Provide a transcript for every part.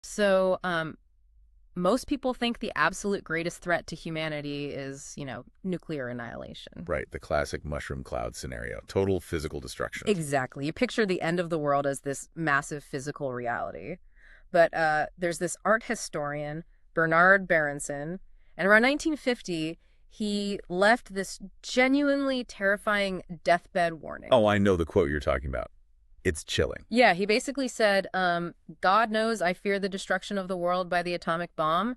So, most people think the absolute greatest threat to humanity is, nuclear annihilation. Right, the classic mushroom cloud scenario. Total physical destruction. Exactly. You picture the end of the world as this massive physical reality. But there's this art historian, Bernard Berenson, and around 1950, he left this genuinely terrifying deathbed warning. Oh, I know the quote you're talking about. It's chilling. Yeah, he basically said, God knows I fear the destruction of the world by the atomic bomb,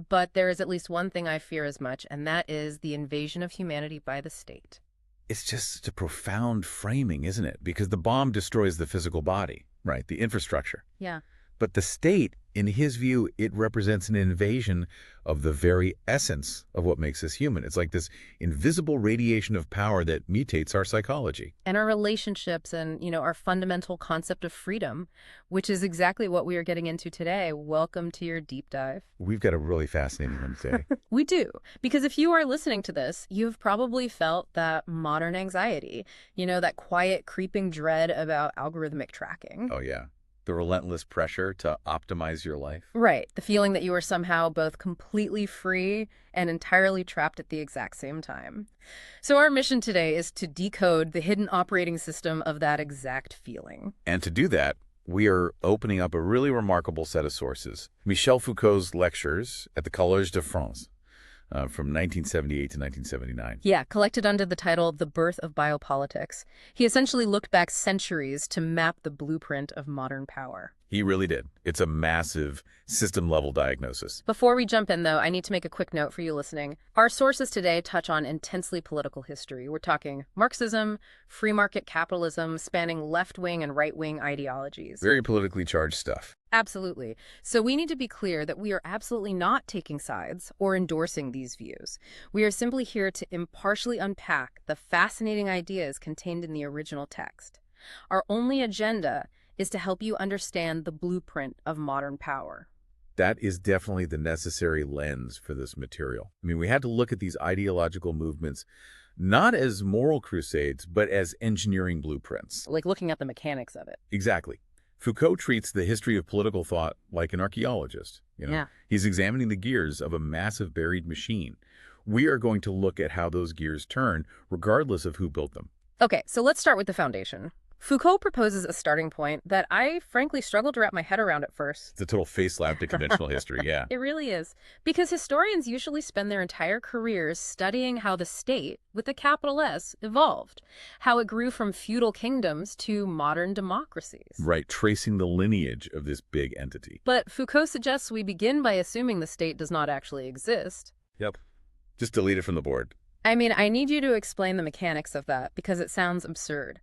but there is at least one thing I fear as much, and that is the invasion of humanity by the state. It's just such a profound framing, isn't it? Because the bomb destroys the physical body, right? The infrastructure. Yeah. But the state, in his view, it represents an invasion of the very essence of what makes us human. It's like this invisible radiation of power that mutates our psychology. And our relationships and, our fundamental concept of freedom, which is exactly what we are getting into today. Welcome to your deep dive. We've got a really fascinating one today. We do. Because if you are listening to this, you've probably felt that modern anxiety, that quiet, creeping dread about algorithmic tracking. Oh, yeah. The relentless pressure to optimize your life. Right. The feeling that you are somehow both completely free and entirely trapped at the exact same time. So our mission today is to decode the hidden operating system of that exact feeling. And to do that, we are opening up a really remarkable set of sources. Michel Foucault's lectures at the Collège de France from 1978 to 1979. Yeah, collected under the title The Birth of Biopolitics. He essentially looked back centuries to map the blueprint of modern power. He really did. It's a massive system-level diagnosis. Before we jump in, though, I need to make a quick note for you listening. Our sources today touch on intensely political history. We're talking Marxism, free market capitalism, spanning left-wing and right-wing ideologies. Very politically charged stuff. Absolutely. So we need to be clear that we are absolutely not taking sides or endorsing these views. We are simply here to impartially unpack the fascinating ideas contained in the original text. Our only agenda is to help you understand the blueprint of modern power. That is definitely the necessary lens for this material. I mean, we had to look at these ideological movements not as moral crusades, but as engineering blueprints. Like looking at the mechanics of it. Exactly. Foucault treats the history of political thought like an archaeologist. Yeah. He's examining the gears of a massive buried machine. We are going to look at how those gears turn, regardless of who built them. Okay, so let's start with the foundation. Foucault proposes a starting point that I frankly struggled to wrap my head around at first. It's a total facelap to conventional history, yeah. It really is. Because historians usually spend their entire careers studying how the state, with a capital S, evolved, how it grew from feudal kingdoms to modern democracies. Right, tracing the lineage of this big entity. But Foucault suggests we begin by assuming the state does not actually exist. Yep. Just delete it from the board. I mean, I need you to explain the mechanics of that because it sounds absurd.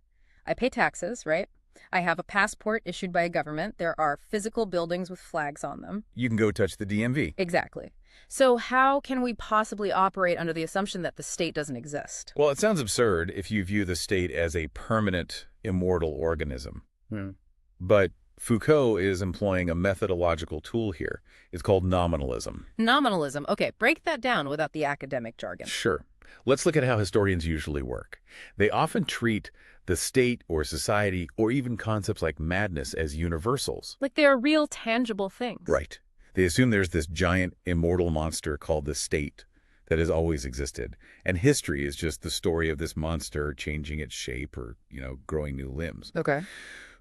I pay taxes, right? I have a passport issued by a government. There are physical buildings with flags on them. You can go touch the DMV. Exactly. So how can we possibly operate under the assumption that the state doesn't exist? Well, it sounds absurd if you view the state as a permanent, immortal organism. But Foucault is employing a methodological tool here. It's called nominalism. Nominalism. Okay, break that down without the academic jargon. Sure. Let's look at how historians usually work. They often treat the state or society or even concepts like madness as universals. Like they are real, tangible things. Right. They assume there's this giant, immortal monster called the state that has always existed. And history is just the story of this monster changing its shape or, growing new limbs. Okay.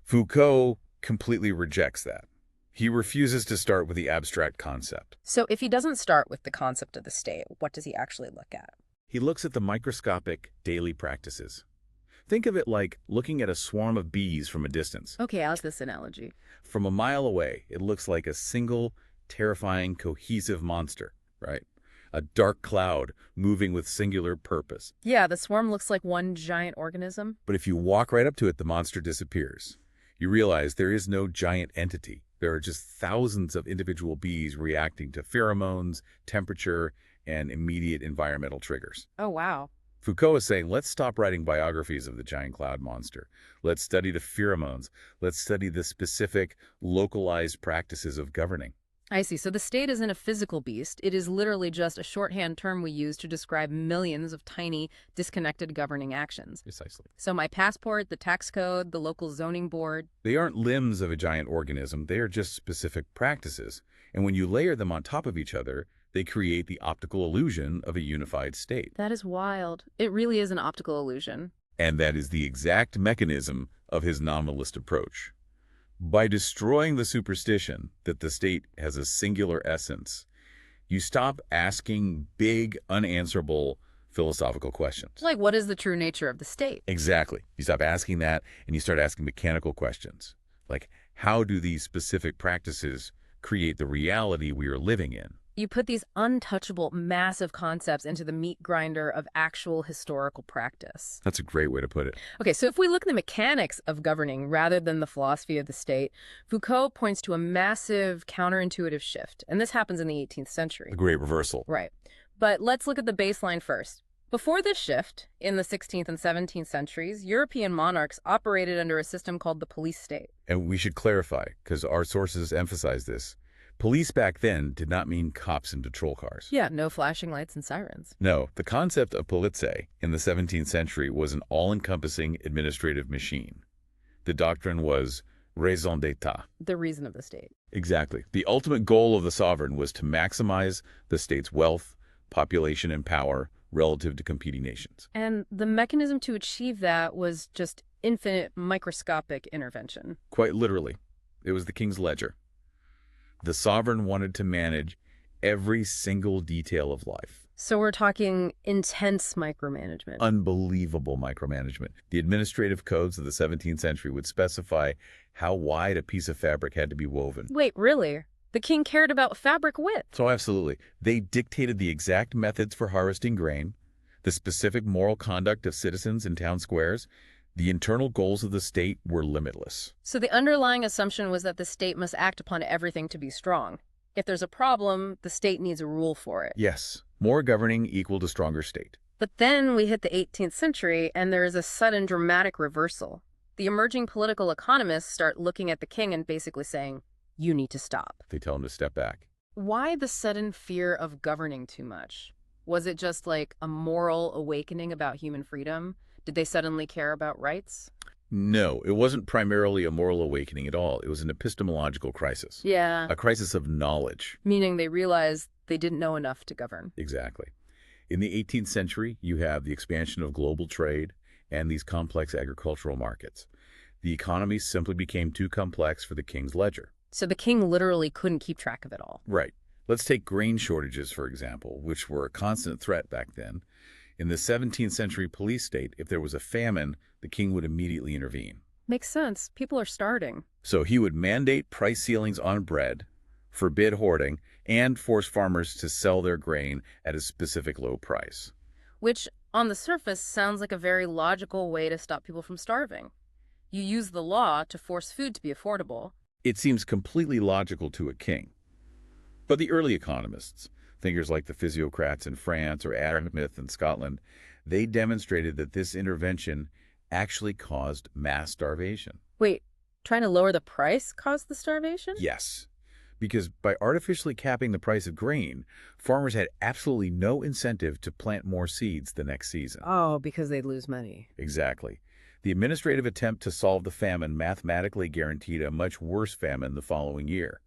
Foucault completely rejects that. He refuses to start with the abstract concept. So if he doesn't start with the concept of the state, what does he actually look at? He looks at the microscopic daily practices. Think of it like looking at a swarm of bees from a distance. Okay, how's this analogy? From a mile away, it looks like a single, terrifying, cohesive monster, right? A dark cloud moving with singular purpose. Yeah, the swarm looks like one giant organism. But if you walk right up to it, the monster disappears. You realize there is no giant entity. There are just thousands of individual bees reacting to pheromones, temperature, and immediate environmental triggers. Oh, wow. Foucault is saying, let's stop writing biographies of the giant cloud monster. Let's study the pheromones. Let's study the specific, localized practices of governing. I see. So the state isn't a physical beast. It is literally just a shorthand term we use to describe millions of tiny, disconnected governing actions. Precisely. So my passport, the tax code, the local zoning board. They aren't limbs of a giant organism. They are just specific practices. And when you layer them on top of each other, they create the optical illusion of a unified state. That is wild. It really is an optical illusion. And that is the exact mechanism of his nominalist approach. By destroying the superstition that the state has a singular essence, you stop asking big, unanswerable philosophical questions. Like, what is the true nature of the state? Exactly. You stop asking that and you start asking mechanical questions. Like, how do these specific practices create the reality we are living in? You put these untouchable, massive concepts into the meat grinder of actual historical practice. That's a great way to put it. Okay, so if we look at the mechanics of governing rather than the philosophy of the state, Foucault points to a massive counterintuitive shift, and this happens in the 18th century. A great reversal. Right. But let's look at the baseline first. Before this shift, in the 16th and 17th centuries, European monarchs operated under a system called the police state. And we should clarify, because our sources emphasize this. Police back then did not mean cops in patrol cars. Yeah, no flashing lights and sirens. No, the concept of polizei in the 17th century was an all-encompassing administrative machine. The doctrine was raison d'etat. The reason of the state. Exactly. The ultimate goal of the sovereign was to maximize the state's wealth, population, and power relative to competing nations. And the mechanism to achieve that was just infinite microscopic intervention. Quite literally. It was the king's ledger. The sovereign wanted to manage every single detail of life. So we're talking intense micromanagement. Unbelievable micromanagement. The administrative codes of the 17th century would specify how wide a piece of fabric had to be woven. Wait, really? The king cared about fabric width? So absolutely. They dictated the exact methods for harvesting grain, the specific moral conduct of citizens in town squares. The internal goals of the state were limitless. So the underlying assumption was that the state must act upon everything to be strong. If there's a problem, the state needs a rule for it. Yes, more governing equal to stronger state. But then we hit the 18th century, and there is a sudden dramatic reversal. The emerging political economists start looking at the king and basically saying, you need to stop. They tell him to step back. Why the sudden fear of governing too much? Was it just like a moral awakening about human freedom? Did they suddenly care about rights? No, it wasn't primarily a moral awakening at all. It was an epistemological crisis. Yeah. A crisis of knowledge. Meaning they realized they didn't know enough to govern. Exactly. In the 18th century, you have the expansion of global trade and these complex agricultural markets. The economy simply became too complex for the king's ledger. So the king literally couldn't keep track of it all. Right. Let's take grain shortages, for example, which were a constant threat back then. In the 17th century police state, if there was a famine, the king would immediately intervene. Makes sense. People are starving. So he would mandate price ceilings on bread, forbid hoarding, and force farmers to sell their grain at a specific low price. Which, on the surface, sounds like a very logical way to stop people from starving. You use the law to force food to be affordable. It seems completely logical to a king. But the early economists, thinkers like the physiocrats in France or Adam Smith in Scotland, they demonstrated that this intervention actually caused mass starvation. Wait, trying to lower the price caused the starvation? Yes, because by artificially capping the price of grain, farmers had absolutely no incentive to plant more seeds the next season. Oh, because they'd lose money. Exactly. The administrative attempt to solve the famine mathematically guaranteed a much worse famine the following year.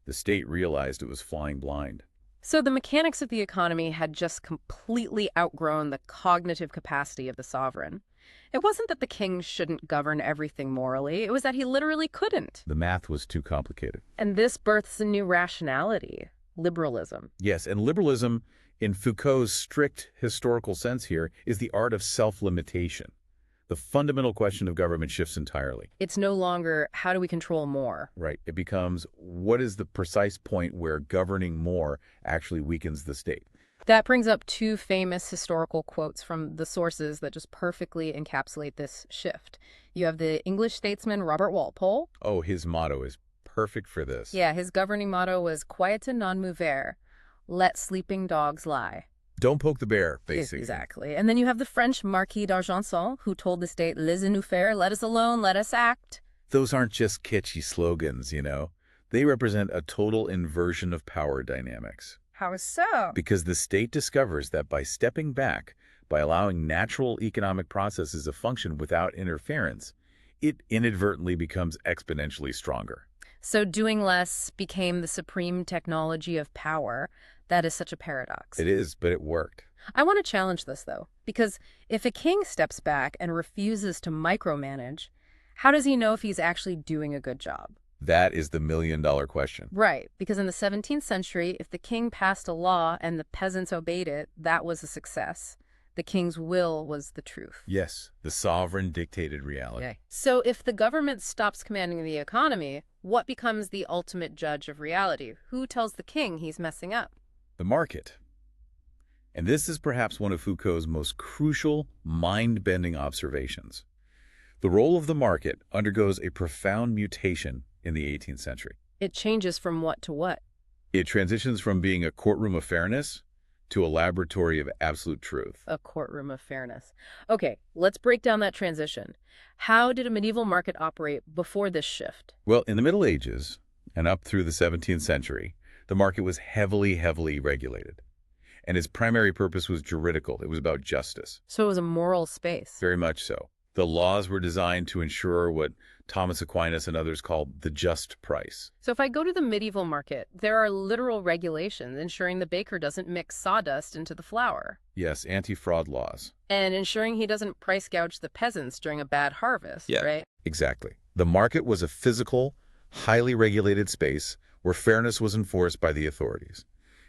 The state realized it was flying blind. So the mechanics of the economy had just completely outgrown the cognitive capacity of the sovereign. It wasn't that the king shouldn't govern everything morally, it was that he literally couldn't. The math was too complicated. And this births a new rationality, liberalism. Yes, and liberalism, in Foucault's strict historical sense here, is the art of self-limitation. The fundamental question of government shifts entirely. It's no longer, how do we control more? Right. It becomes, what is the precise point where governing more actually weakens the state? That brings up two famous historical quotes from the sources that just perfectly encapsulate this shift. You have the English statesman Robert Walpole. Oh, his motto is perfect for this. Yeah, his governing motto was quieta non mover, let sleeping dogs lie. Don't poke the bear, basically. Exactly. And then you have the French Marquis d'Argenson, who told the state, laissez-nous faire, let us alone, let us act. Those aren't just kitschy slogans, you know. They represent a total inversion of power dynamics. How so? Because the state discovers that by stepping back, by allowing natural economic processes to function without interference, it inadvertently becomes exponentially stronger. So doing less became the supreme technology of power. That is such a paradox. It is, but it worked. I want to challenge this, though, because if a king steps back and refuses to micromanage, how does he know if he's actually doing a good job? That is the million-dollar question. Right, because in the 17th century, if the king passed a law and the peasants obeyed it, that was a success. The king's will was the truth. Yes, the sovereign dictated reality. Okay. So if the government stops commanding the economy, what becomes the ultimate judge of reality? Who tells the king he's messing up? The market. And this is perhaps one of Foucault's most crucial, mind-bending observations. The role of the market undergoes a profound mutation in the 18th century. It changes from what to what? It transitions from being a courtroom of fairness to a laboratory of absolute truth. A courtroom of fairness. Okay, let's break down that transition. How did a medieval market operate before this shift? Well, in the Middle Ages and up through the 17th century, the market was heavily regulated. And its primary purpose was juridical. It was about justice. So it was a moral space. Very much so. The laws were designed to ensure what Thomas Aquinas and others called the just price. So if I go to the medieval market, there are literal regulations ensuring the baker doesn't mix sawdust into the flour. Yes, anti-fraud laws. And ensuring he doesn't price gouge the peasants during a bad harvest, right? Exactly. The market was a physical, highly regulated space where fairness was enforced by the authorities.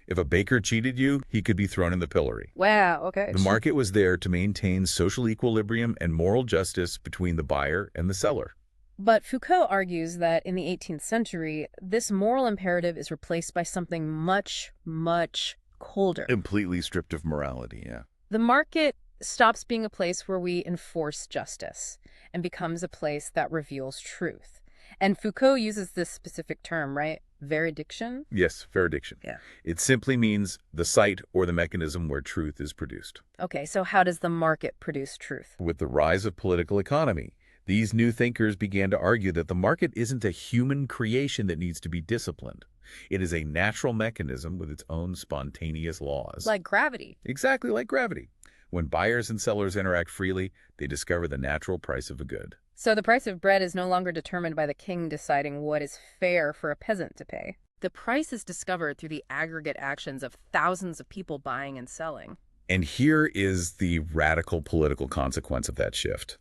If a baker cheated you, he could be thrown in the pillory. Wow, okay. The market was there to maintain social equilibrium and moral justice between the buyer and the seller. But Foucault argues that in the 18th century, this moral imperative is replaced by something much, much colder. Completely stripped of morality, yeah. The market stops being a place where we enforce justice and becomes a place that reveals truth. And Foucault uses this specific term, right? Veridiction? Yes, veridiction. Yeah. It simply means the site or the mechanism where truth is produced. Okay, so how does the market produce truth? With the rise of political economy, these new thinkers began to argue that the market isn't a human creation that needs to be disciplined. It is a natural mechanism with its own spontaneous laws. Like gravity. Exactly like gravity. When buyers and sellers interact freely, they discover the natural price of a good. So the price of bread is no longer determined by the king deciding what is fair for a peasant to pay. The price is discovered through the aggregate actions of thousands of people buying and selling. And here is the radical political consequence of that shift.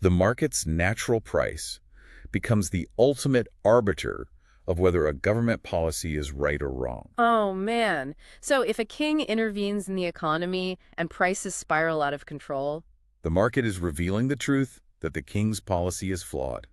The market's natural price becomes the ultimate arbiter of whether a government policy is right or wrong. Oh, man. So if a king intervenes in the economy and prices spiral out of control, the market is revealing the truth that the king's policy is flawed.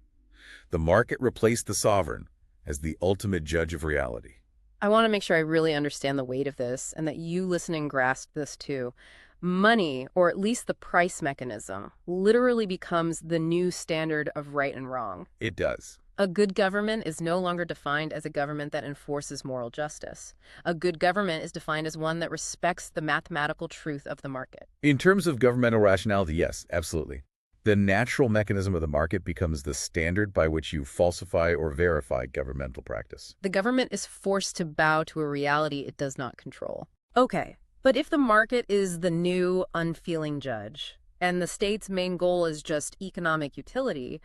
The market replaced the sovereign as the ultimate judge of reality. I want to make sure I really understand the weight of this and that you listening grasp this too. Money, or at least the price mechanism, literally becomes the new standard of right and wrong. It does. A good government is no longer defined as a government that enforces moral justice. A good government is defined as one that respects the mathematical truth of the market. In terms of governmental rationality, yes, absolutely. The natural mechanism of the market becomes the standard by which you falsify or verify governmental practice. The government is forced to bow to a reality it does not control. Okay, but if the market is the new, unfeeling judge, and the state's main goal is just economic utility,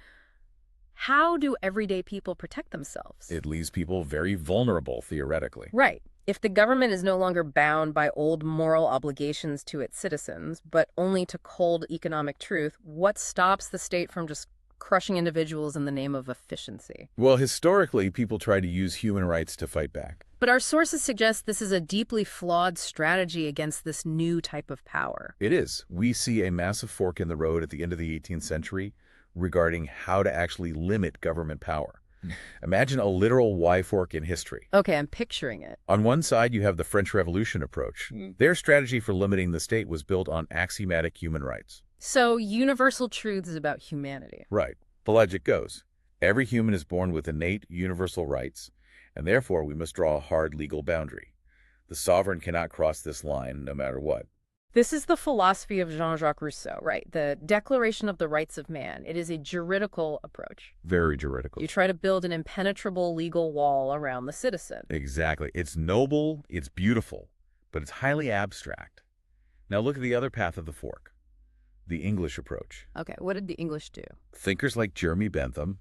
how do everyday people protect themselves? It leaves people very vulnerable, theoretically. Right. If the government is no longer bound by old moral obligations to its citizens, but only to cold economic truth, what stops the state from just crushing individuals in the name of efficiency? Well, historically, people try to use human rights to fight back. But our sources suggest this is a deeply flawed strategy against this new type of power. It is. We see a massive fork in the road at the end of the 18th century regarding how to actually limit government power. Imagine a literal Y-fork in history. Okay, I'm picturing it. On one side, you have the French Revolution approach. Their strategy for limiting the state was built on axiomatic human rights. So universal truths about humanity. Right. The logic goes, every human is born with innate universal rights, and therefore we must draw a hard legal boundary. The sovereign cannot cross this line no matter what. This is the philosophy of Jean-Jacques Rousseau, right? The Declaration of the Rights of Man. It is a juridical approach. Very juridical. You try to build an impenetrable legal wall around the citizen. Exactly. It's noble, it's beautiful, but it's highly abstract. Now look at the other path of the fork, the English approach. Okay, what did the English do? Thinkers like Jeremy Bentham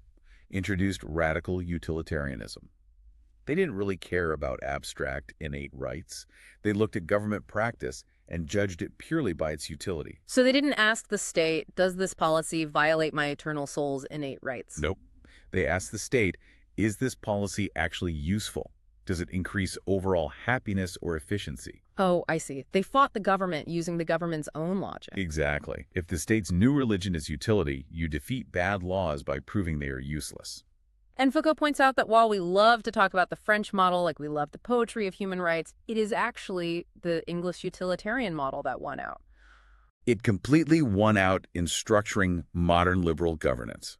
introduced radical utilitarianism. They didn't really care about abstract, innate rights. They looked at government practice and judged it purely by its utility. So they didn't ask the state, does this policy violate my eternal soul's innate rights? Nope. They asked the state, is this policy actually useful? Does it increase overall happiness or efficiency? Oh, I see. They fought the government using the government's own logic. Exactly. If the state's new religion is utility, you defeat bad laws by proving they are useless. And Foucault points out that while we love to talk about the French model, like we love the poetry of human rights, it is actually the English utilitarian model that won out. It completely won out in structuring modern liberal governance.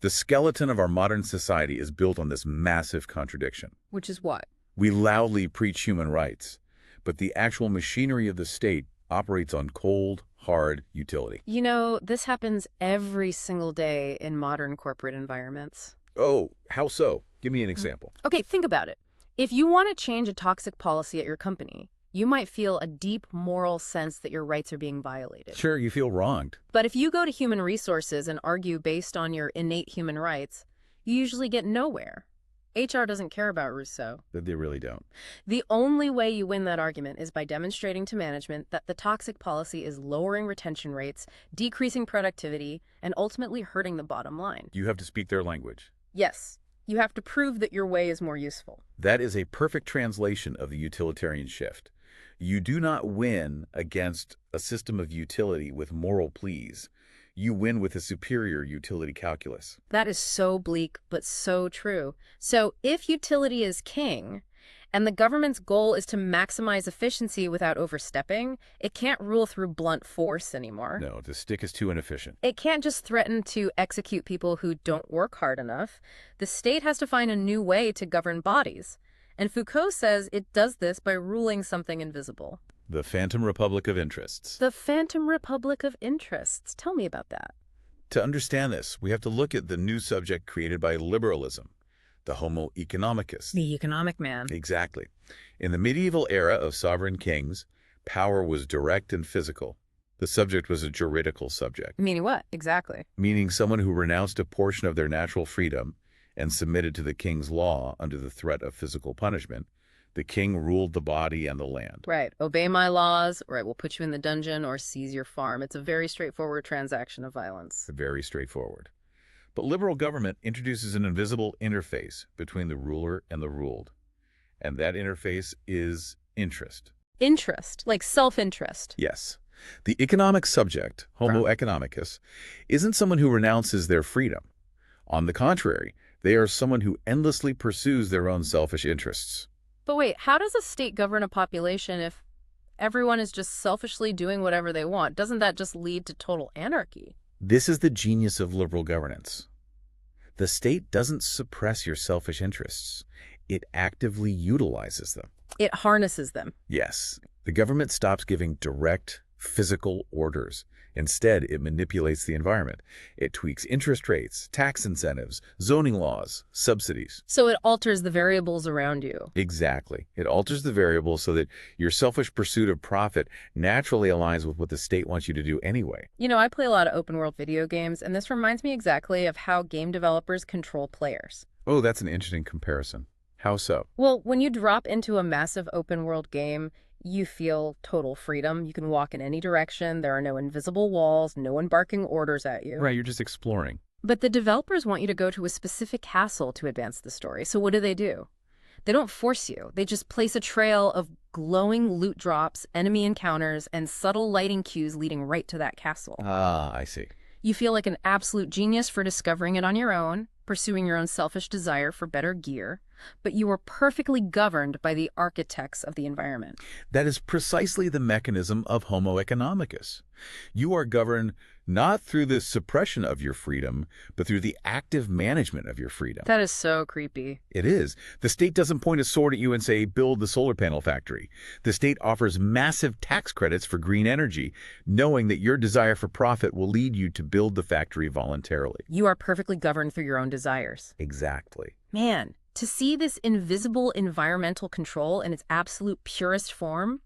The skeleton of our modern society is built on this massive contradiction. Which is what? We loudly preach human rights, but the actual machinery of the state operates on cold, hard utility. You know, this happens every single day in modern corporate environments. Oh, how so? Give me an example. Okay, think about it. If you want to change a toxic policy at your company, you might feel a deep moral sense that your rights are being violated. Sure, you feel wronged. But if you go to human resources and argue based on your innate human rights, you usually get nowhere. HR doesn't care about Rousseau. They really don't. The only way you win that argument is by demonstrating to management that the toxic policy is lowering retention rates, decreasing productivity, and ultimately hurting the bottom line. You have to speak their language. Yes, you have to prove that your way is more useful. That is a perfect translation of the utilitarian shift. You do not win against a system of utility with moral pleas. You win with a superior utility calculus. That is so bleak, but so true. So if utility is king, and the government's goal is to maximize efficiency without overstepping, it can't rule through blunt force anymore. No, the stick is too inefficient. It can't just threaten to execute people who don't work hard enough. The state has to find a new way to govern bodies. And Foucault says it does this by ruling something invisible. The Phantom Republic of Interests. The Phantom Republic of Interests. Tell me about that. To understand this, we have to look at the new subject created by liberalism, the Homo economicus. The economic man. Exactly. In the medieval era of sovereign kings, power was direct and physical. The subject was a juridical subject. Meaning what, exactly? Meaning someone who renounced a portion of their natural freedom and submitted to the king's law under the threat of physical punishment. The king ruled the body and the land. Right. Obey my laws, or I will put you in the dungeon or seize your farm. It's a very straightforward transaction of violence. Very straightforward. But liberal government introduces an invisible interface between the ruler and the ruled. And that interface is interest. Interest, like self-interest. Yes. The economic subject, Homo economicus, isn't someone who renounces their freedom. On the contrary, they are someone who endlessly pursues their own selfish interests. But wait, how does a state govern a population if everyone is just selfishly doing whatever they want? Doesn't that just lead to total anarchy? This is the genius of liberal governance. The state doesn't suppress your selfish interests. It actively utilizes them. It harnesses them. Yes. The government stops giving direct, physical orders. Instead, it manipulates the environment. It tweaks interest rates, tax incentives, zoning laws, subsidies. So it alters the variables around you. Exactly. It alters the variables so that your selfish pursuit of profit naturally aligns with what the state wants you to do anyway. You know, I play a lot of open world video games, and this reminds me exactly of how game developers control players. Oh, that's an interesting comparison. How so? Well, when you drop into a massive open world game, you feel total freedom. You can walk in any direction. There are no invisible walls, no one barking orders at you. Right, you're just exploring. But the developers want you to go to a specific castle to advance the story. So what do? They don't force you. They just place a trail of glowing loot drops, enemy encounters, and subtle lighting cues leading right to that castle. Ah, I see. You feel like an absolute genius for discovering it on your own, pursuing your own selfish desire for better gear. but you were perfectly governed by the architects of the environment. That is precisely the mechanism of Homo economicus. You are governed not through the suppression of your freedom, but through the active management of your freedom. That is so creepy. It is. The state doesn't point a sword at you and say, build the solar panel factory. The state offers massive tax credits for green energy, knowing that your desire for profit will lead you to build the factory voluntarily. You are perfectly governed through your own desires. Exactly. Man, to see this invisible environmental control in its absolute purest form,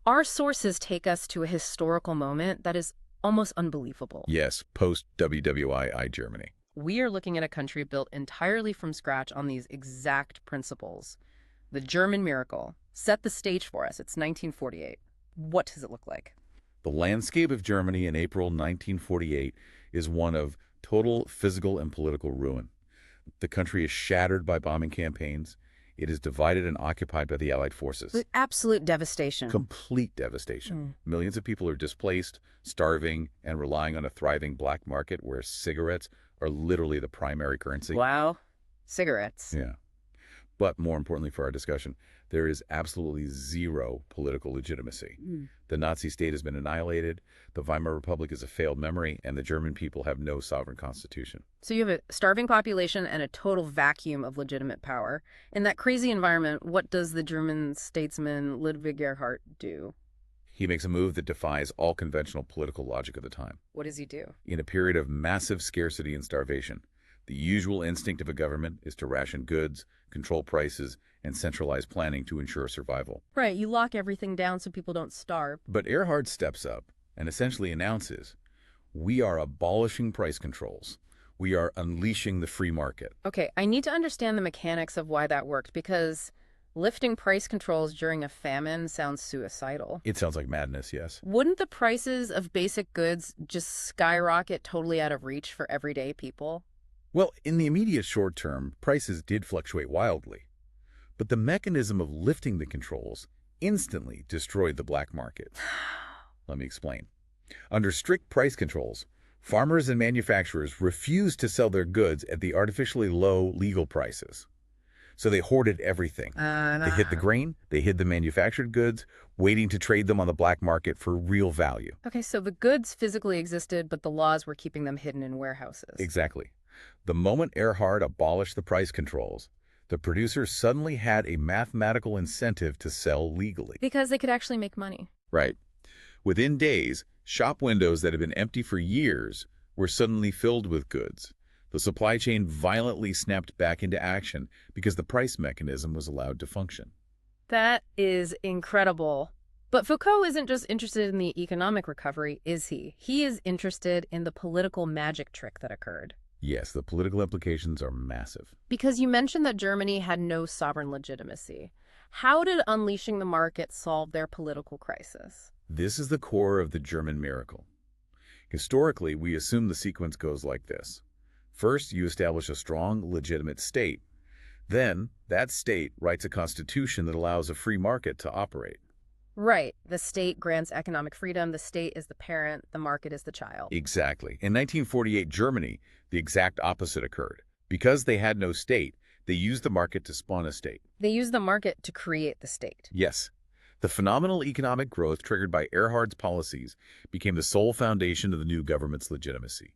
our sources take us to a historical moment that is almost unbelievable. Yes, post-WWII Germany. We are looking at a country built entirely from scratch on these exact principles. The German miracle. Set the stage for us. It's 1948. What does it look like? The landscape of Germany in April 1948 is one of total physical and political ruin. The country is shattered by bombing campaigns. It is divided and occupied by the Allied forces. With absolute devastation. Complete devastation. Millions of people are displaced, starving, and relying on a thriving black market where cigarettes are literally the primary currency. Wow. Cigarettes. Yeah. But more importantly for our discussion, there is absolutely zero political legitimacy. The Nazi state has been annihilated, the Weimar Republic is a failed memory, and the German people have no sovereign constitution. So you have a starving population and a total vacuum of legitimate power. In that crazy environment, what does the German statesman Ludwig Erhard do? He makes a move that defies all conventional political logic of the time. What does he do? In a period of massive scarcity and starvation, the usual instinct of a government is to ration goods, control prices, and centralize planning to ensure survival. Right, you lock everything down so people don't starve. But Erhard steps up and essentially announces, we are abolishing price controls. We are unleashing the free market. Okay, I need to understand the mechanics of why that worked, because lifting price controls during a famine sounds suicidal. It sounds like madness, yes. Wouldn't the prices of basic goods just skyrocket totally out of reach for everyday people? Well, in the immediate short term, prices did fluctuate wildly. But the mechanism of lifting the controls instantly destroyed the black market. Let me explain. Under strict price controls, farmers and manufacturers refused to sell their goods at the artificially low legal prices. So they hoarded everything. They hid the grain, they hid the manufactured goods, waiting to trade them on the black market for real value. Okay, so the goods physically existed, but the laws were keeping them hidden in warehouses. Exactly. The moment Erhard abolished the price controls, the producers suddenly had a mathematical incentive to sell legally. Because they could actually make money. Right. Within days, shop windows that had been empty for years were suddenly filled with goods. The supply chain violently snapped back into action because the price mechanism was allowed to function. That is incredible. But Foucault isn't just interested in the economic recovery, is he? He is interested in the political magic trick that occurred. Yes, the political implications are massive. Because you mentioned that Germany had no sovereign legitimacy. How did unleashing the market solve their political crisis? This is the core of the German miracle. Historically, we assume the sequence goes like this. First, you establish a strong, legitimate state. Then, that state writes a constitution that allows a free market to operate. Right. The state grants economic freedom. The state is the parent. The market is the child. Exactly. In 1948 Germany, the exact opposite occurred. Because they had no state, they used the market to spawn a state. They used the market to create the state. Yes. The phenomenal economic growth triggered by Erhard's policies became the sole foundation of the new government's legitimacy.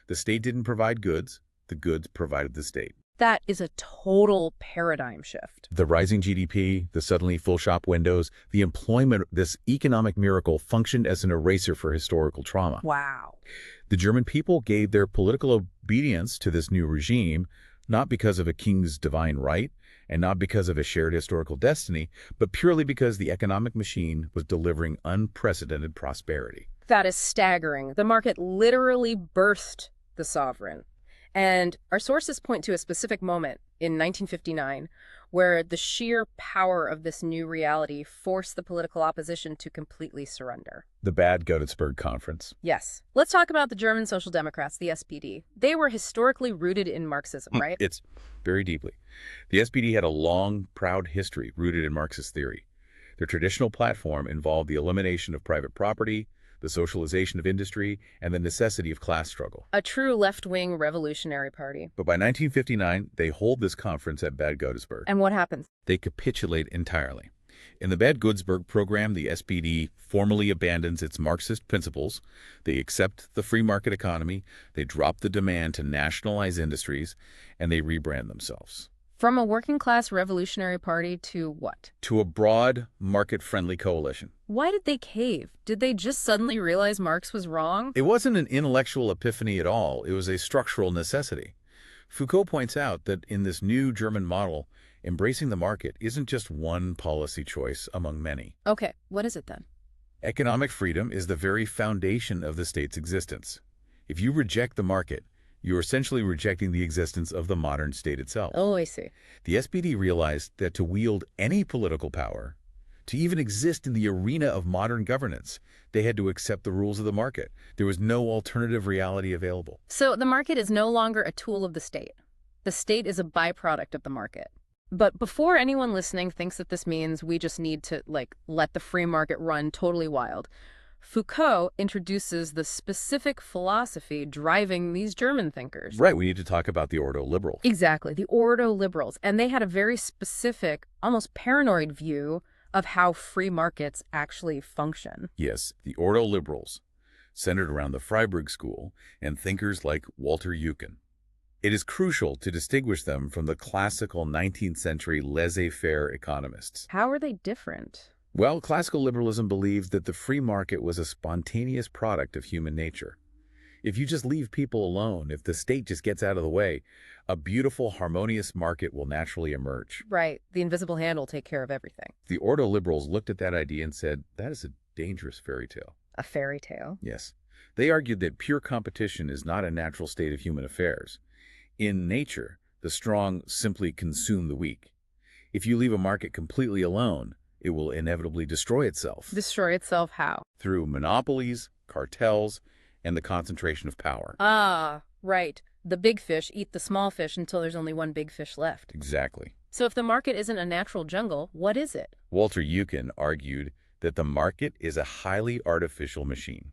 The state didn't provide goods. The goods provided the state. That is a total paradigm shift. The rising GDP, the suddenly full shop windows, the employment, this economic miracle functioned as an eraser for historical trauma. Wow. The German people gave their political obedience to this new regime, not because of a king's divine right, and not because of a shared historical destiny, but purely because the economic machine was delivering unprecedented prosperity. That is staggering. The market literally birthed the sovereign. And our sources point to a specific moment in 1959 where the sheer power of this new reality forced the political opposition to completely surrender. The Bad Godesberg Conference. Yes. Let's talk about the German Social Democrats, the SPD. They were historically rooted in Marxism, right? It's very deeply. The SPD had a long, proud history rooted in Marxist theory. Their traditional platform involved the elimination of private property, the socialization of industry, and the necessity of class struggle. A true left-wing revolutionary party. But by 1959, they hold this conference at Bad Godesberg. And what happens? They capitulate entirely. In the Bad Godesberg program, the SPD formally abandons its Marxist principles. They accept the free market economy, they drop the demand to nationalize industries, and they rebrand themselves. From a working-class revolutionary party to what? To a broad, market-friendly coalition. Why did they cave? Did they just suddenly realize Marx was wrong? It wasn't an intellectual epiphany at all. It was a structural necessity. Foucault points out that in this new German model, embracing the market isn't just one policy choice among many. Okay, what is it then? Economic freedom is the very foundation of the state's existence. If you reject the market, you're essentially rejecting the existence of the modern state itself. Oh, I see. The SPD realized that to wield any political power, to even exist in the arena of modern governance, they had to accept the rules of the market. There was no alternative reality available. So the market is no longer a tool of the state. The state is a byproduct of the market. But before anyone listening thinks that this means we just need to, let the free market run totally wild, Foucault introduces the specific philosophy driving these German thinkers. Right, we need to talk about the Ordo liberals. Exactly, the Ordo liberals. And they had a very specific, almost paranoid view of how free markets actually function. Yes, the Ordo liberals, centered around the Freiburg School and thinkers like Walter Eucken. It is crucial to distinguish them from the classical 19th century laissez-faire economists. How are they different? Well, classical liberalism believed that the free market was a spontaneous product of human nature. If you just leave people alone, if the state just gets out of the way, a beautiful, harmonious market will naturally emerge. Right. The invisible hand will take care of everything. The Ordo liberals looked at that idea and said, that is a dangerous fairy tale. A fairy tale? Yes. They argued that pure competition is not a natural state of human affairs. In nature, the strong simply consume the weak. If you leave a market completely alone, it will inevitably destroy itself. Destroy itself how? Through monopolies, cartels, and the concentration of power. Ah, right. The big fish eat the small fish until there's only one big fish left. Exactly. So if the market isn't a natural jungle, what is it? Walter Eucken argued that the market is a highly artificial machine.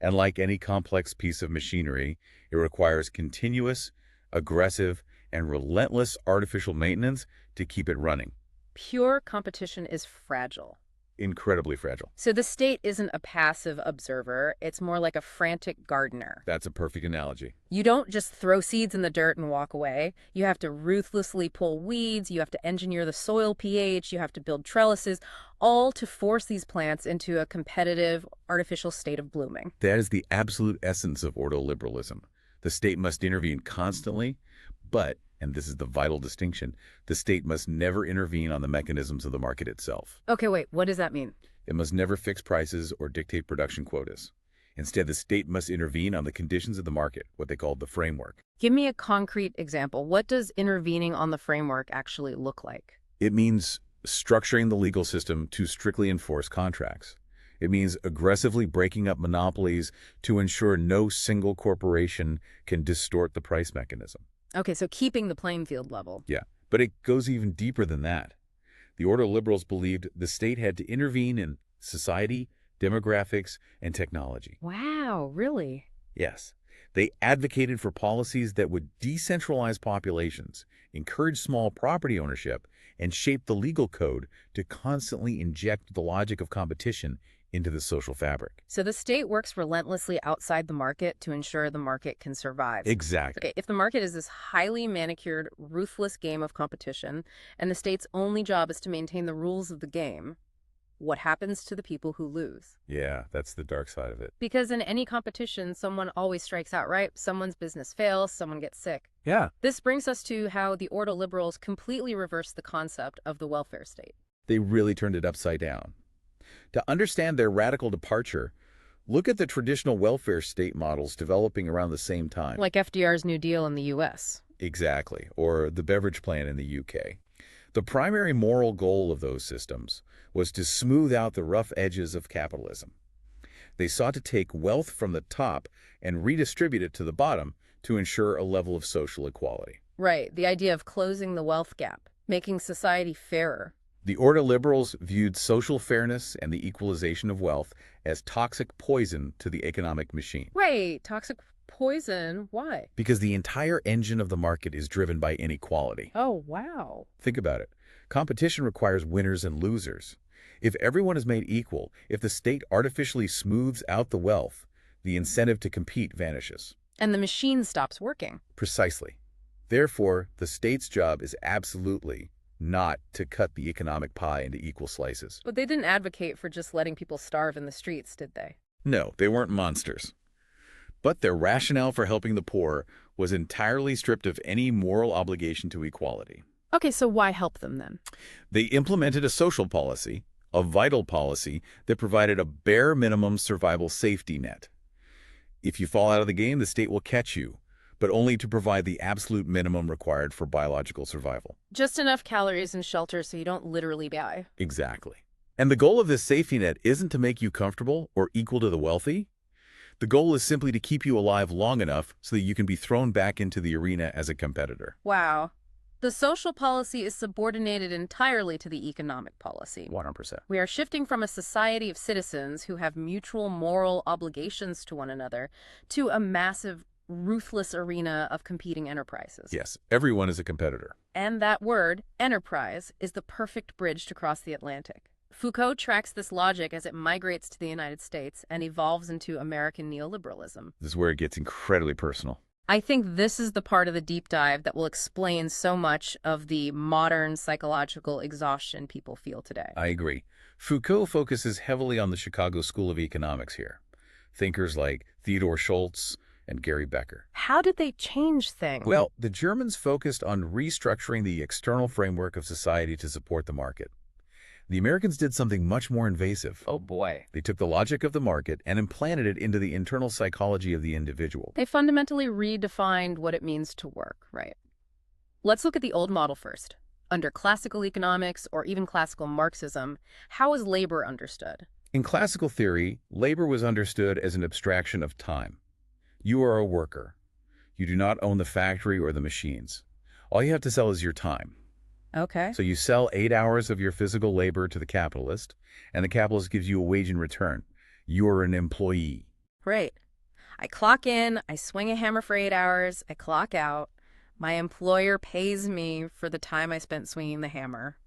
And like any complex piece of machinery, it requires continuous, aggressive, and relentless artificial maintenance to keep it running. Pure competition is fragile. Incredibly fragile. So the state isn't a passive observer. It's more like a frantic gardener. That's a perfect analogy. You don't just throw seeds in the dirt and walk away. You have to ruthlessly pull weeds. You have to engineer the soil pH. You have to build trellises, all to force these plants into a competitive, artificial state of blooming. That is the absolute essence of Ordo liberalism. The state must intervene constantly, but, and this is the vital distinction, the state must never intervene on the mechanisms of the market itself. Okay, wait, what does that mean? It must never fix prices or dictate production quotas. Instead, the state must intervene on the conditions of the market, what they call the framework. Give me a concrete example. What does intervening on the framework actually look like? It means structuring the legal system to strictly enforce contracts. It means aggressively breaking up monopolies to ensure no single corporation can distort the price mechanism. Okay, so keeping the playing field level. Yeah, but it goes even deeper than that. The Ordo liberals believed the state had to intervene in society, demographics, and technology. Wow, really? Yes. They advocated for policies that would decentralize populations, encourage small property ownership, and shape the legal code to constantly inject the logic of competition into the social fabric. So the state works relentlessly outside the market to ensure the market can survive. Exactly. Okay, if the market is this highly manicured, ruthless game of competition, and the state's only job is to maintain the rules of the game, what happens to the people who lose? Yeah, that's the dark side of it. Because in any competition, someone always strikes out, right? Someone's business fails, someone gets sick. Yeah. This brings us to how the Ordo liberals completely reversed the concept of the welfare state. They really turned it upside down. To understand their radical departure, look at the traditional welfare state models developing around the same time. Like FDR's New Deal in the U.S. Exactly, or the beverage plan in the U.K. The primary moral goal of those systems was to smooth out the rough edges of capitalism. They sought to take wealth from the top and redistribute it to the bottom to ensure a level of social equality. Right, the idea of closing the wealth gap, making society fairer. The ordoliberals viewed social fairness and the equalization of wealth as toxic poison to the economic machine. Right, toxic poison. Why? Because the entire engine of the market is driven by inequality. Oh, wow. Think about it. Competition requires winners and losers. If everyone is made equal, if the state artificially smooths out the wealth, the incentive to compete vanishes. And the machine stops working. Precisely. Therefore, the state's job is absolutely not to cut the economic pie into equal slices. But they didn't advocate for just letting people starve in the streets, did they? No, they weren't monsters. But their rationale for helping the poor was entirely stripped of any moral obligation to equality. Okay, so why help them then? They implemented a social policy, a vital policy, that provided a bare minimum survival safety net. If you fall out of the game, the state will catch you, but only to provide the absolute minimum required for biological survival. Just enough calories and shelter so you don't literally die. Exactly. And the goal of this safety net isn't to make you comfortable or equal to the wealthy. The goal is simply to keep you alive long enough so that you can be thrown back into the arena as a competitor. Wow. The social policy is subordinated entirely to the economic policy. 100%. We are shifting from a society of citizens who have mutual moral obligations to one another to a massive, ruthless arena of competing enterprises. Yes, everyone is a competitor. And that word, enterprise, is the perfect bridge to cross the Atlantic. Foucault tracks this logic as it migrates to the United States and evolves into American neoliberalism. This is where it gets incredibly personal. I think this is the part of the deep dive that will explain so much of the modern psychological exhaustion people feel today. I agree. Foucault focuses heavily on the Chicago School of Economics here. Thinkers like Theodore Schultz and Gary Becker. How did they change things? Well, the Germans focused on restructuring the external framework of society to support the market. The Americans did something much more invasive. Oh boy. They took the logic of the market and implanted it into the internal psychology of the individual. They fundamentally redefined what it means to work, right? Let's look at the old model first. Under classical economics or even classical Marxism, how was labor understood? In classical theory, labor was understood as an abstraction of time. You are a worker. You do not own the factory or the machines. All you have to sell is your time. Okay. So you sell 8 hours of your physical labor to the capitalist, and the capitalist gives you a wage in return. You are an employee. Right. I clock in, I swing a hammer for 8 hours, I clock out. My employer pays me for the time I spent swinging the hammer.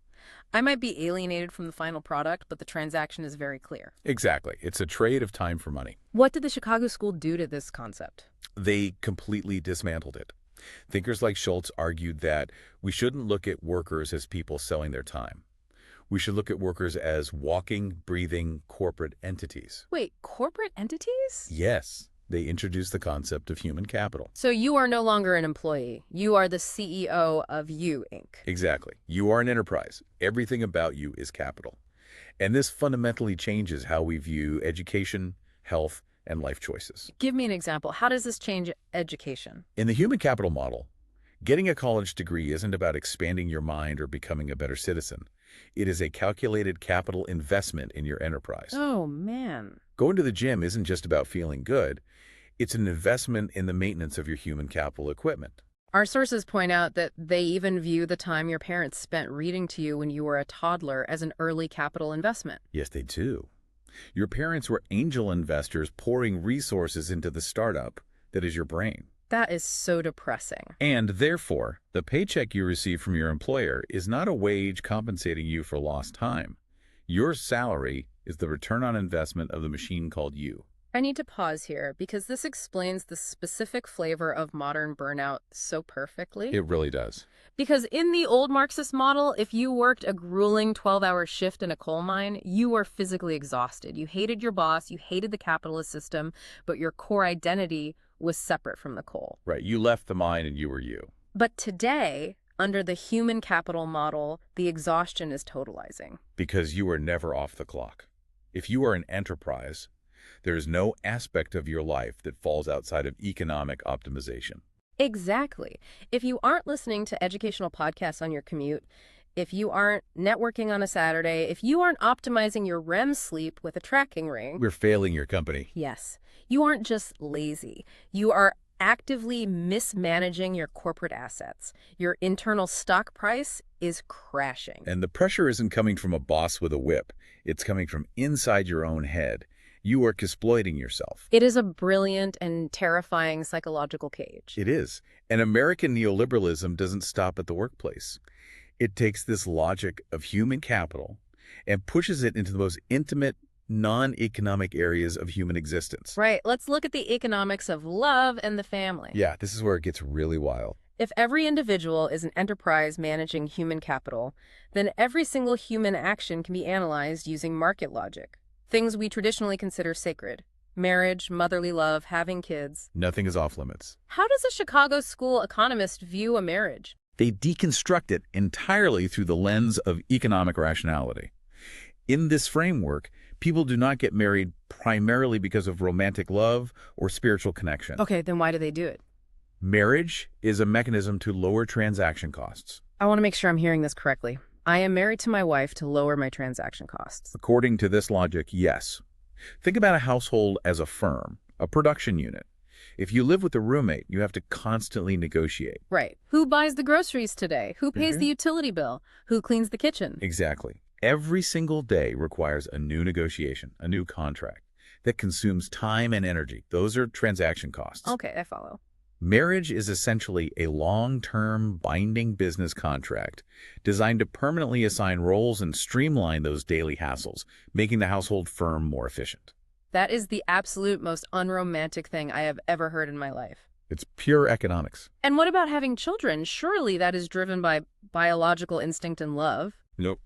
I might be alienated from the final product, but the transaction is very clear. Exactly. It's a trade of time for money. What did the Chicago School do to this concept? They completely dismantled it. Thinkers like Schultz argued that we shouldn't look at workers as people selling their time. We should look at workers as walking, breathing corporate entities. Wait, corporate entities? Yes, they introduced the concept of human capital. So you are no longer an employee. You are the CEO of You, Inc. Exactly. You are an enterprise. Everything about you is capital. And this fundamentally changes how we view education, health, and life choices. Give me an example. How does this change education? In the human capital model, getting a college degree isn't about expanding your mind or becoming a better citizen. It is a calculated capital investment in your enterprise. Oh, man. Going to the gym isn't just about feeling good. It's an investment in the maintenance of your human capital equipment. Our sources point out that they even view the time your parents spent reading to you when you were a toddler as an early capital investment. Yes, they do. Your parents were angel investors pouring resources into the startup that is your brain. That is so depressing. And therefore, the paycheck you receive from your employer is not a wage compensating you for lost time. Your salary is the return on investment of the machine called you. I need to pause here because this explains the specific flavor of modern burnout so perfectly. It really does. Because in the old Marxist model, if you worked a grueling 12-hour shift in a coal mine, you were physically exhausted. You hated your boss, you hated the capitalist system, but your core identity was separate from the coal. Right. You left the mine and you were you. But today, under the human capital model, the exhaustion is totalizing. Because you are never off the clock. If you are an enterprise, there is no aspect of your life that falls outside of economic optimization. Exactly. If you aren't listening to educational podcasts on your commute, if you aren't networking on a Saturday, if you aren't optimizing your REM sleep with a tracking ring... We're failing your company. Yes. You aren't just lazy. You are actively mismanaging your corporate assets. Your internal stock price is crashing. And the pressure isn't coming from a boss with a whip. It's coming from inside your own head. You are exploiting yourself. It is a brilliant and terrifying psychological cage. It is. And American neoliberalism doesn't stop at the workplace. It takes this logic of human capital and pushes it into the most intimate, non-economic areas of human existence. Right. Let's look at the economics of love and the family. Yeah, this is where it gets really wild. If every individual is an enterprise managing human capital, then every single human action can be analyzed using market logic. Things we traditionally consider sacred. Marriage, motherly love, having kids. Nothing is off limits. How does a Chicago school economist view a marriage? They deconstruct it entirely through the lens of economic rationality. In this framework, people do not get married primarily because of romantic love or spiritual connection. Okay, then why do they do it? Marriage is a mechanism to lower transaction costs. I want to make sure I'm hearing this correctly. I am married to my wife to lower my transaction costs. According to this logic, yes. Think about a household as a firm, a production unit. If you live with a roommate, you have to constantly negotiate. Right. Who buys the groceries today? Who pays the utility bill? Who cleans the kitchen? Exactly. Every single day requires a new negotiation, a new contract that consumes time and energy. Those are transaction costs. Okay, I follow. Marriage is essentially a long-term binding business contract designed to permanently assign roles and streamline those daily hassles, making the household firm more efficient. That is the absolute most unromantic thing I have ever heard in my life. It's pure economics. And what about having children? Surely that is driven by biological instinct and love. Nope.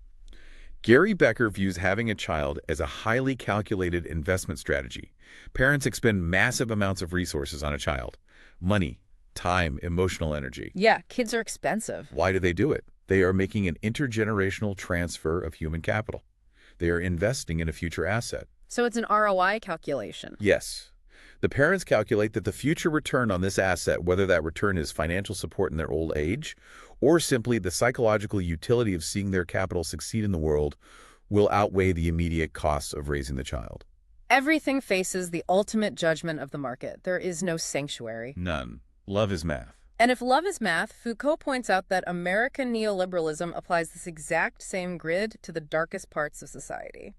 Gary Becker views having a child as a highly calculated investment strategy. Parents expend massive amounts of resources on a child. Money, time, emotional energy. Yeah, kids are expensive. Why do they do it? They are making an intergenerational transfer of human capital. They are investing in a future asset. So it's an ROI calculation. Yes. The parents calculate that the future return on this asset, whether that return is financial support in their old age or simply the psychological utility of seeing their capital succeed in the world, will outweigh the immediate costs of raising the child. Everything faces the ultimate judgment of the market. There is no sanctuary. None. Love is math. And if love is math, Foucault points out that American neoliberalism applies this exact same grid to the darkest parts of society.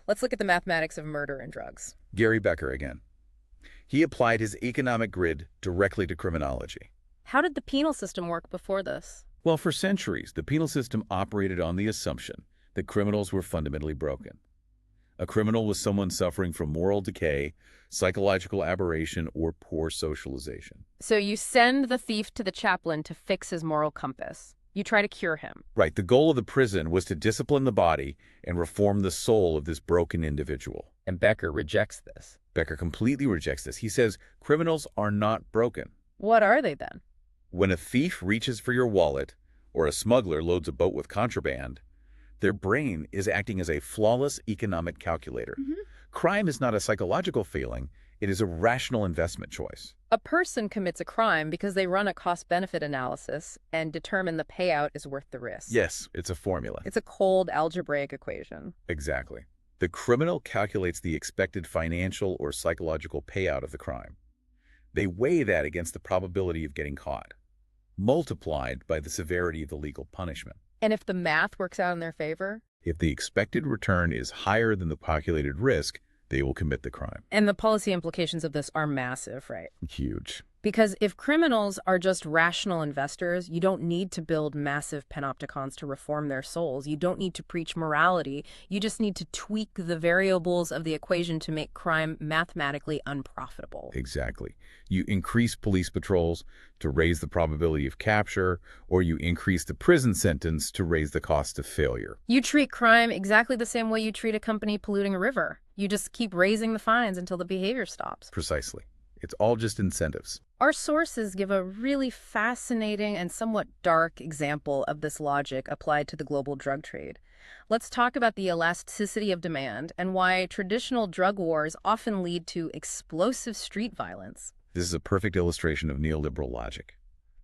Let's look at the mathematics of murder and drugs. Gary Becker again. He applied his economic grid directly to criminology. How did the penal system work before this? Well, for centuries, the penal system operated on the assumption that criminals were fundamentally broken. A criminal was someone suffering from moral decay, psychological aberration, or poor socialization. So you send the thief to the chaplain to fix his moral compass. You try to cure him. Right. The goal of the prison was to discipline the body and reform the soul of this broken individual. And Becker rejects this. Becker completely rejects this. He says criminals are not broken. What are they then? When a thief reaches for your wallet or a smuggler loads a boat with contraband, their brain is acting as a flawless economic calculator. Crime is not a psychological failing. It is a rational investment choice. A person commits a crime because they run a cost-benefit analysis and determine the payout is worth the risk. Yes, it's a formula. It's a cold algebraic equation. Exactly. The criminal calculates the expected financial or psychological payout of the crime. They weigh that against the probability of getting caught, multiplied by the severity of the legal punishment. And if the math works out in their favor? If the expected return is higher than the calculated risk, they will commit the crime. And the policy implications of this are massive, right? Huge. Because if criminals are just rational investors, you don't need to build massive panopticons to reform their souls. You don't need to preach morality. You just need to tweak the variables of the equation to make crime mathematically unprofitable. Exactly. You increase police patrols to raise the probability of capture, or you increase the prison sentence to raise the cost of failure. You treat crime exactly the same way you treat a company polluting a river. You just keep raising the fines until the behavior stops. Precisely. It's all just incentives. Our sources give a really fascinating and somewhat dark example of this logic applied to the global drug trade. Let's talk about the elasticity of demand and why traditional drug wars often lead to explosive street violence. This is a perfect illustration of neoliberal logic.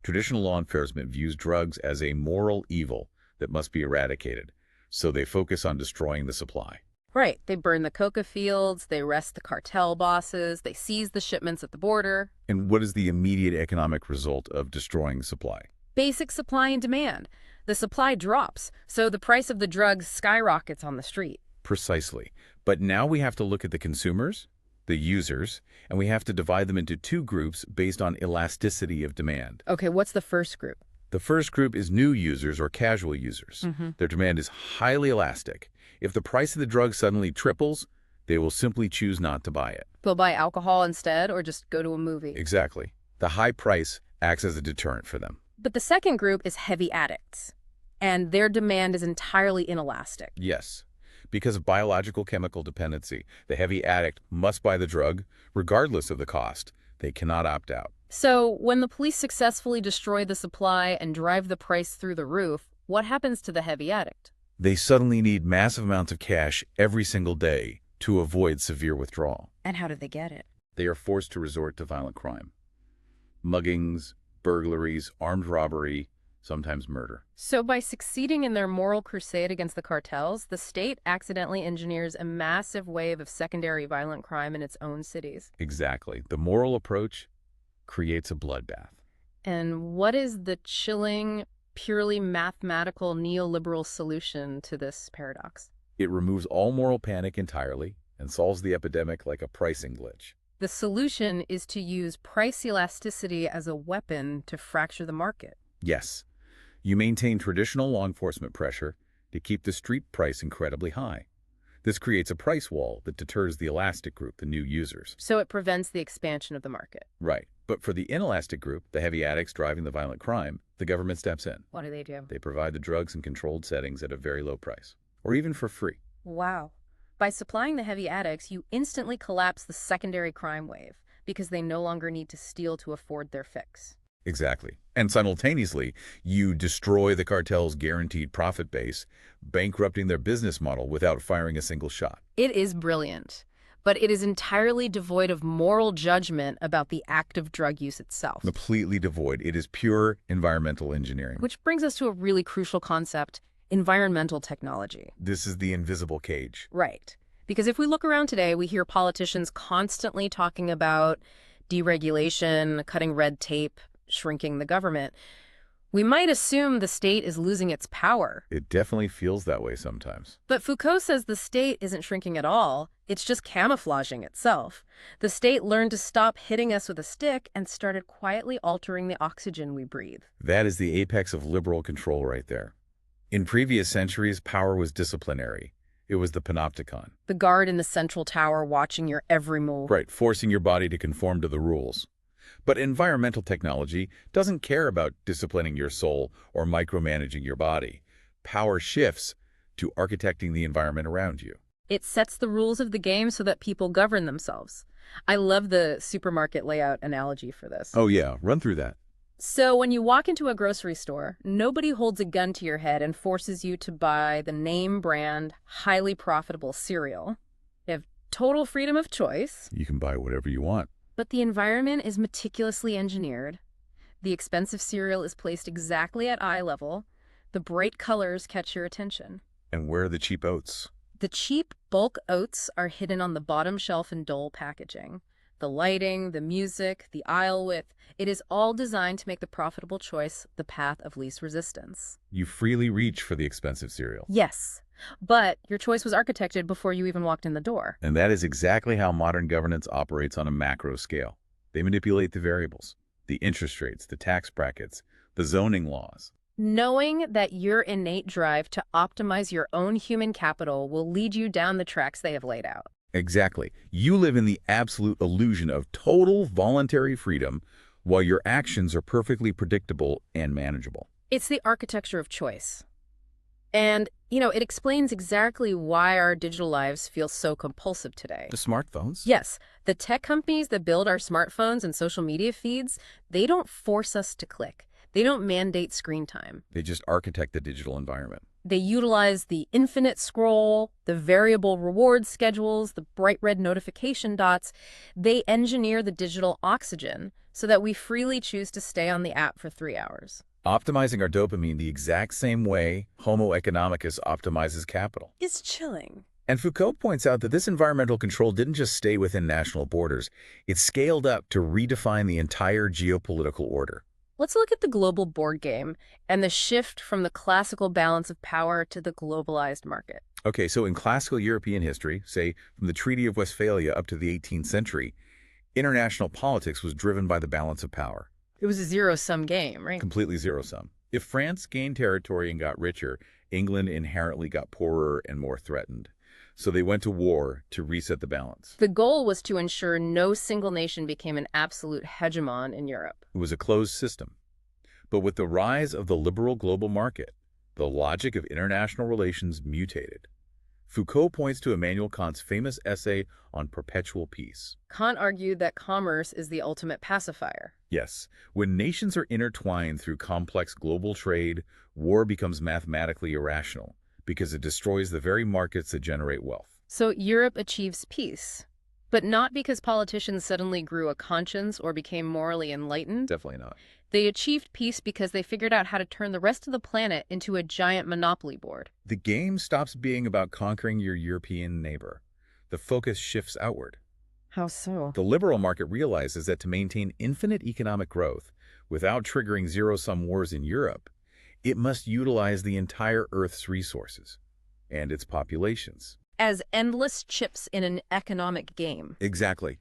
Traditional law enforcement views drugs as a moral evil that must be eradicated, so they focus on destroying the supply. Right. They burn the coca fields, they arrest the cartel bosses, they seize the shipments at the border. And what is the immediate economic result of destroying supply? Basic supply and demand. The supply drops, so the price of the drugs skyrockets on the street. Precisely. But now we have to look at the consumers, the users, and we have to divide them into two groups based on elasticity of demand. Okay, what's the first group? The first group is new users or casual users. Their demand is highly elastic. If the price of the drug suddenly triples, they will simply choose not to buy it. They'll buy alcohol instead or just go to a movie. Exactly. The high price acts as a deterrent for them. But the second group is heavy addicts, and their demand is entirely inelastic. Yes. Because of biological chemical dependency, the heavy addict must buy the drug, regardless of the cost. They cannot opt out. So when the police successfully destroy the supply and drive the price through the roof, what happens to the heavy addict? They suddenly need massive amounts of cash every single day to avoid severe withdrawal. And how do they get it? They are forced to resort to violent crime. Muggings, burglaries, armed robbery, sometimes murder. So by succeeding in their moral crusade against the cartels, the state accidentally engineers a massive wave of secondary violent crime in its own cities. Exactly. The moral approach creates a bloodbath. And what is the chilling, purely mathematical neoliberal solution to this paradox? It removes all moral panic entirely and solves the epidemic like a pricing glitch. The solution is to use price elasticity as a weapon to fracture the market. Yes. You maintain traditional law enforcement pressure to keep the street price incredibly high. This creates a price wall that deters the elastic group, the new users. So it prevents the expansion of the market. Right. But for the inelastic group, the heavy addicts driving the violent crime, the government steps in. What do? They provide the drugs in controlled settings at a very low price, or even for free. Wow. By supplying the heavy addicts, you instantly collapse the secondary crime wave because they no longer need to steal to afford their fix. Exactly. And simultaneously, you destroy the cartel's guaranteed profit base, bankrupting their business model without firing a single shot. It is brilliant, but it is entirely devoid of moral judgment about the act of drug use itself. Completely devoid. It is pure environmental engineering. Which brings us to a really crucial concept, environmental technology. This is the invisible cage. Right. Because if we look around today, we hear politicians constantly talking about deregulation, cutting red tape, shrinking the government. We might assume the state is losing its power. It definitely feels that way sometimes. But Foucault says the state isn't shrinking at all. It's just camouflaging itself. The state learned to stop hitting us with a stick and started quietly altering the oxygen we breathe. That is the apex of liberal control right there. In previous centuries, power was disciplinary. It was the panopticon. The guard in the central tower watching your every move. Right, forcing your body to conform to the rules. But environmental technology doesn't care about disciplining your soul or micromanaging your body. Power shifts to architecting the environment around you. It sets the rules of the game so that people govern themselves. I love the supermarket layout analogy for this. Oh yeah, run through that. So when you walk into a grocery store, nobody holds a gun to your head and forces you to buy the name brand, highly profitable cereal. You have total freedom of choice. You can buy whatever you want. But the environment is meticulously engineered. The expensive cereal is placed exactly at eye level. The bright colors catch your attention. And where are the cheap oats? The cheap bulk oats are hidden on the bottom shelf in dull packaging. The lighting, the music, the aisle width, it is all designed to make the profitable choice the path of least resistance. You freely reach for the expensive cereal. Yes, but your choice was architected before you even walked in the door. And that is exactly how modern governance operates on a macro scale. They manipulate the variables, the interest rates, the tax brackets, the zoning laws. Knowing that your innate drive to optimize your own human capital will lead you down the tracks they have laid out. Exactly. You live in the absolute illusion of total voluntary freedom while your actions are perfectly predictable and manageable. It's the architecture of choice. And, it explains exactly why our digital lives feel so compulsive today. The smartphones? Yes. The tech companies that build our smartphones and social media feeds, they don't force us to click. They don't mandate screen time. They just architect the digital environment. They utilize the infinite scroll, the variable reward schedules, the bright red notification dots. They engineer the digital oxygen so that we freely choose to stay on the app for 3 hours. Optimizing our dopamine the exact same way Homo economicus optimizes capital. It's chilling. And Foucault points out that this environmental control didn't just stay within national borders. It scaled up to redefine the entire geopolitical order. Let's look at the global board game and the shift from the classical balance of power to the globalized market. Okay, so in classical European history, say from the Treaty of Westphalia up to the 18th century, international politics was driven by the balance of power. It was a zero-sum game, right? Completely zero-sum. If France gained territory and got richer, England inherently got poorer and more threatened. So they went to war to reset the balance. The goal was to ensure no single nation became an absolute hegemon in Europe. It was a closed system. But with the rise of the liberal global market, the logic of international relations mutated. Foucault points to Immanuel Kant's famous essay on perpetual peace. Kant argued that commerce is the ultimate pacifier. Yes, when nations are intertwined through complex global trade, war becomes mathematically irrational because it destroys the very markets that generate wealth. So Europe achieves peace, but not because politicians suddenly grew a conscience or became morally enlightened. Definitely not. They achieved peace because they figured out how to turn the rest of the planet into a giant monopoly board. The game stops being about conquering your European neighbor. The focus shifts outward. How so? The liberal market realizes that to maintain infinite economic growth without triggering zero-sum wars in Europe, it must utilize the entire Earth's resources and its populations. As endless chips in an economic game. Exactly.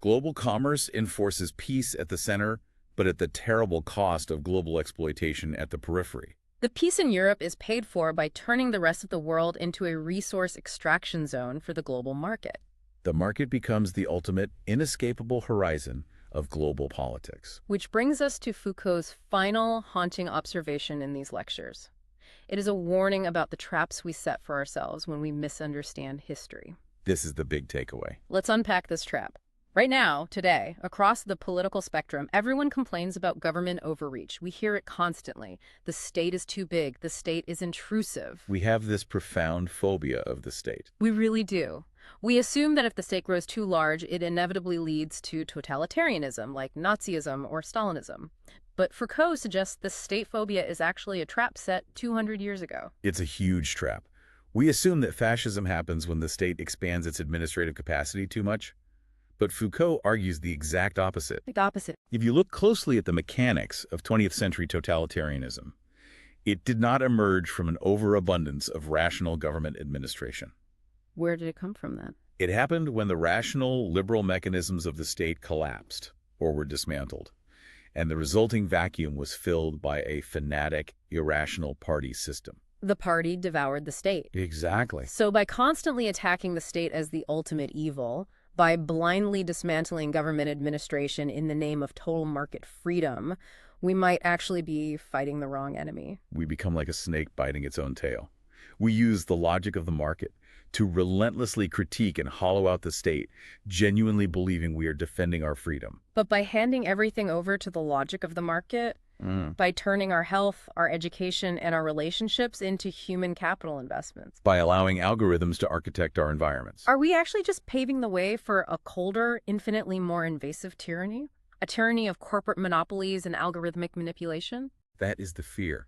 Global commerce enforces peace at the center, but at the terrible cost of global exploitation at the periphery. The peace in Europe is paid for by turning the rest of the world into a resource extraction zone for the global market. The market becomes the ultimate, inescapable horizon of global politics. Which brings us to Foucault's final haunting observation in these lectures. It is a warning about the traps we set for ourselves when we misunderstand history. This is the big takeaway. Let's unpack this trap. Right now, today, across the political spectrum, everyone complains about government overreach. We hear it constantly. The state is too big. The state is intrusive. We have this profound phobia of the state. We really do. We assume that if the state grows too large, it inevitably leads to totalitarianism, like Nazism or Stalinism. But Foucault suggests the state phobia is actually a trap set 200 years ago. It's a huge trap. We assume that fascism happens when the state expands its administrative capacity too much. But Foucault argues the exact opposite. The opposite. If you look closely at the mechanics of 20th century totalitarianism, it did not emerge from an overabundance of rational government administration. Where did it come from then? It happened when the rational, liberal mechanisms of the state collapsed or were dismantled, and the resulting vacuum was filled by a fanatic, irrational party system. The party devoured the state. Exactly. So by constantly attacking the state as the ultimate evil, by blindly dismantling government administration in the name of total market freedom, we might actually be fighting the wrong enemy. We become like a snake biting its own tail. We use the logic of the market to relentlessly critique and hollow out the state, genuinely believing we are defending our freedom. But by handing everything over to the logic of the market, by turning our health, our education, and our relationships into human capital investments. By allowing algorithms to architect our environments. Are we actually just paving the way for a colder, infinitely more invasive tyranny? A tyranny of corporate monopolies and algorithmic manipulation? That is the fear.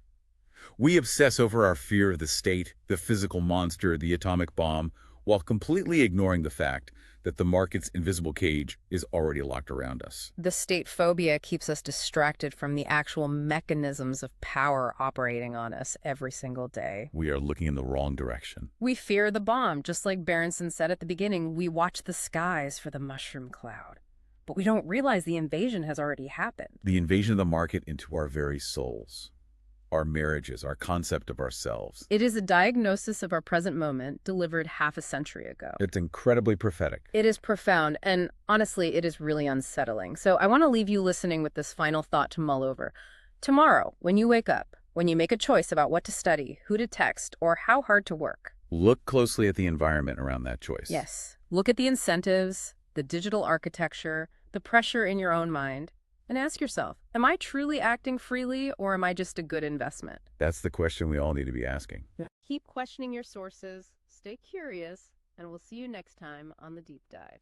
We obsess over our fear of the state, the physical monster, the atomic bomb, while completely ignoring the fact that the market's invisible cage is already locked around us. The state phobia keeps us distracted from the actual mechanisms of power operating on us every single day. We are looking in the wrong direction. We fear the bomb. Just like Berenson said at the beginning, we watch the skies for the mushroom cloud. But we don't realize the invasion has already happened. The invasion of the market into our very souls. Our marriages, our concept of ourselves. It is a diagnosis of our present moment delivered half a century ago. It's incredibly prophetic. It is profound, and honestly, it is really unsettling. So I want to leave you listening with this final thought to mull over. Tomorrow, when you wake up, when you make a choice about what to study, who to text, or how hard to work, look closely at the environment around that choice. Yes. Look at the incentives, the digital architecture, the pressure in your own mind, and ask yourself, am I truly acting freely or am I just a good investment? That's the question we all need to be asking. Keep questioning your sources, stay curious, and we'll see you next time on The Deep Dive.